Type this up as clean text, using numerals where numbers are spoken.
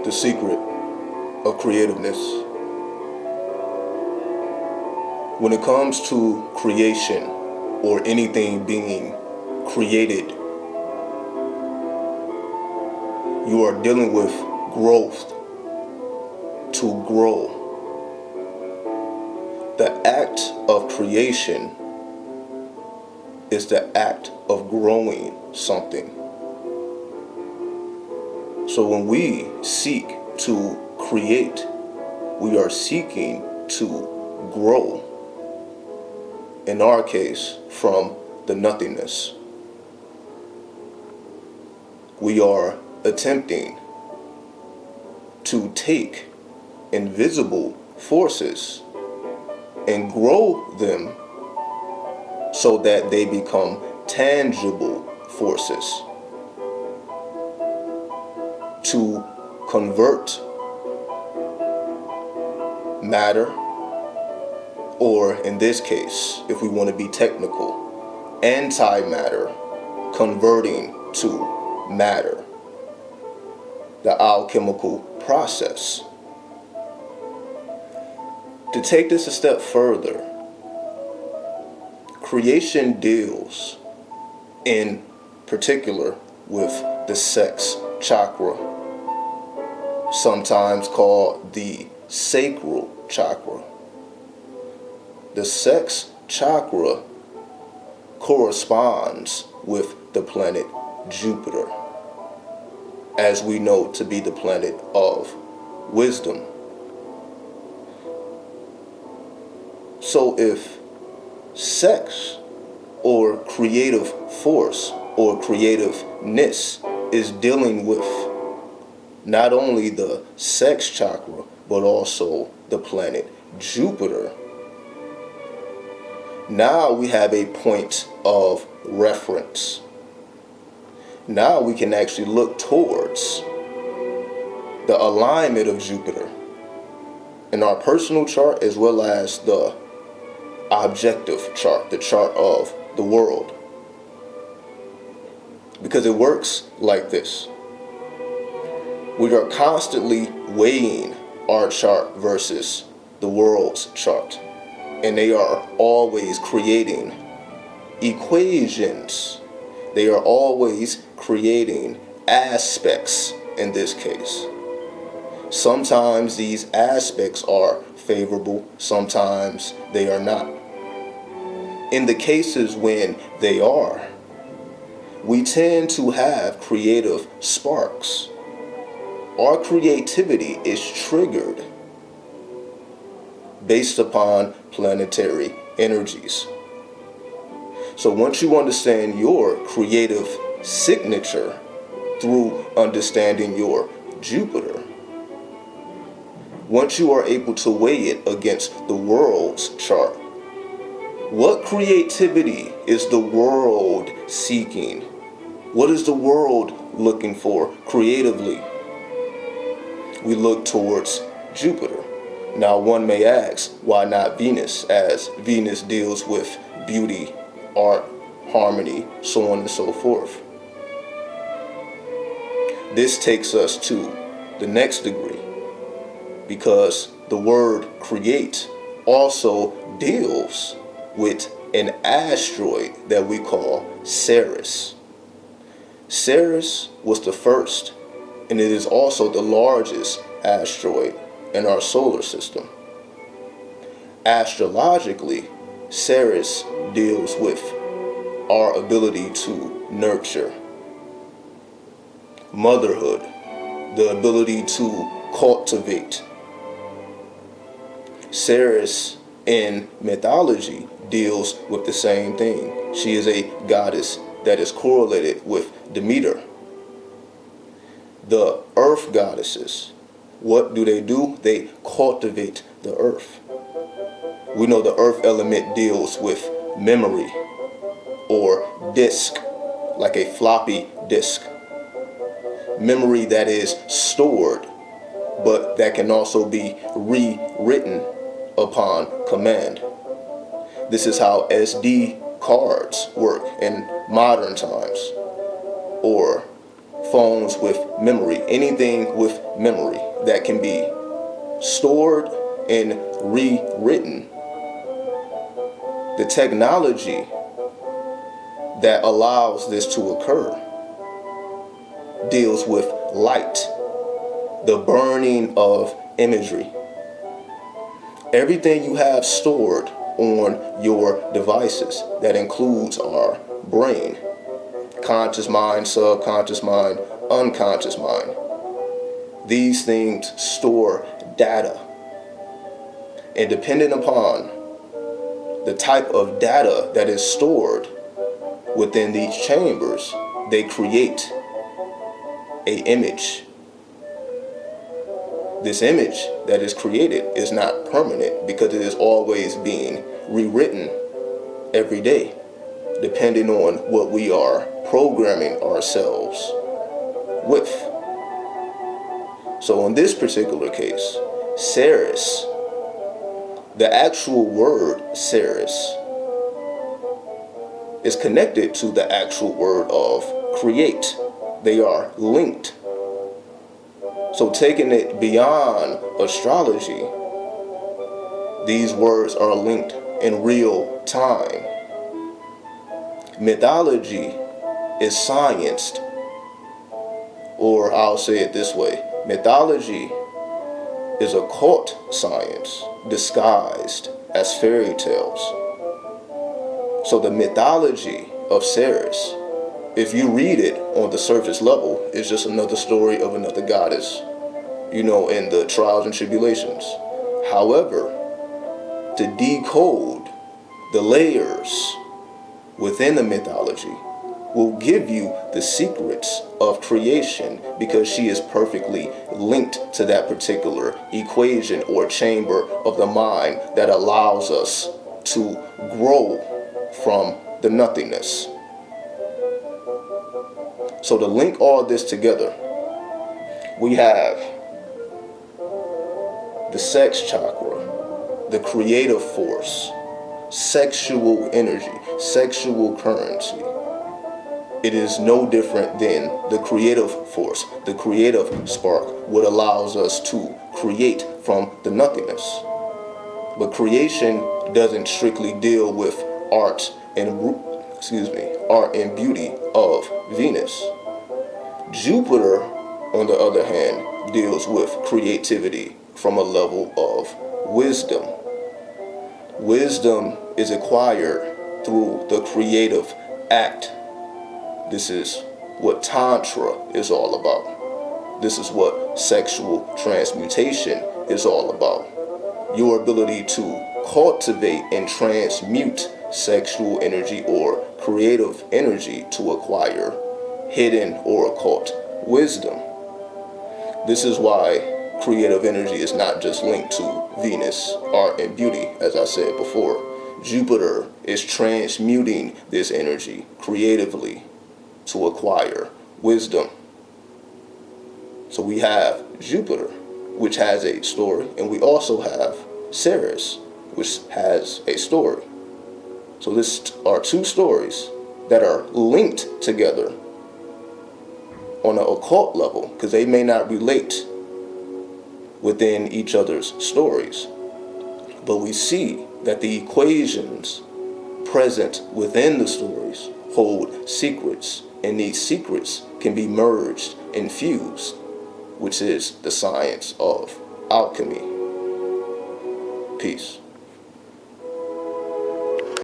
The Secret of Creativeness. When it comes to creation or anything being created, you are dealing with growth. To grow. The act of creation is the act of growing something. So when we seek to create, we are seeking to grow. In our case, from the nothingness. We are attempting to take invisible forces and grow them so that they become tangible forces. To convert matter, or in this case, if we want to be technical, antimatter converting to matter. The alchemical process. To take this a step further, creation deals in particular with the sex chakra, sometimes called the sacral chakra. The sex chakra corresponds with the planet Jupiter, as we know to be the planet of wisdom. So if sex or creative force or creativeness is dealing with not only the sex chakra, but also the planet Jupiter, now we have a point of reference. Now we can actually look towards the alignment of Jupiter in our personal chart, as well as the objective chart, the chart of the world. Because it works like this. We are constantly weighing our chart versus the world's chart. And they are always creating equations. They are always creating aspects in this case. Sometimes these aspects are favorable, sometimes they are not. In the cases when they are, we tend to have creative sparks. Our creativity is triggered based upon planetary energies. So once you understand your creative signature through understanding your Jupiter, once you are able to weigh it against the world's chart, what creativity is the world seeking? What is the world looking for creatively? We look towards Jupiter. Now one may ask, why not Venus, as Venus deals with beauty, art, harmony, so on and so forth. This takes us to the next degree, because the word create also deals with an asteroid that we call Ceres. Ceres was the first, and it is also the largest asteroid in our solar system. Astrologically, Ceres deals with our ability to nurture, motherhood, the ability to cultivate. Ceres in mythology deals with the same thing. She is a goddess that is correlated with Demeter. The earth goddesses, what do? They cultivate the earth. We know the earth element deals with memory, or disk, like a floppy disk. Memory that is stored, but that can also be rewritten upon command. This is how SD cards work in modern times, or phones with memory, anything with memory that can be stored and rewritten. The technology that allows this to occur deals with light, the burning of imagery. Everything you have stored on your devices, that includes our brain, conscious mind, subconscious mind, unconscious mind. These things store data. And depending upon the type of data that is stored within these chambers, they create an image. This image that is created is not permanent because it is always being rewritten every day, depending on what we are programming ourselves with. So in this particular case, Ceres, the actual word Ceres, is connected to the actual word of create. They are linked. So taking it beyond astrology, these words are linked in real time. Mythology is scienced, or I'll say it this way, mythology is occult science disguised as fairy tales. So the mythology of Ceres, if you read it on the surface level, is just another story of another goddess, in the trials and tribulations. However, to decode the layers within the mythology will give you the secrets of creation, because she is perfectly linked to that particular equation or chamber of the mind that allows us to grow from the nothingness. So to link all this together, we have the sex chakra, the creative force, sexual energy, sexual currency. It is no different than the creative force, the creative spark, what allows us to create from the nothingness. But creation doesn't strictly deal with art and beauty of Venus. Jupiter, on the other hand, deals with creativity from a level of wisdom. Wisdom is acquired through the creative act. This is what Tantra is all about. This is what sexual transmutation is all about. Your ability to cultivate and transmute sexual energy or creative energy to acquire hidden or occult wisdom. This is why creative energy is not just linked to Venus, art and beauty, as I said before. Jupiter is transmuting this energy creatively to acquire wisdom. So we have Jupiter, which has a story, and we also have Ceres, which has a story. So these are two stories that are linked together on an occult level, because they may not relate within each other's stories. But we see that the equations present within the stories hold secrets, and these secrets can be merged and fused, which is the science of alchemy. Peace.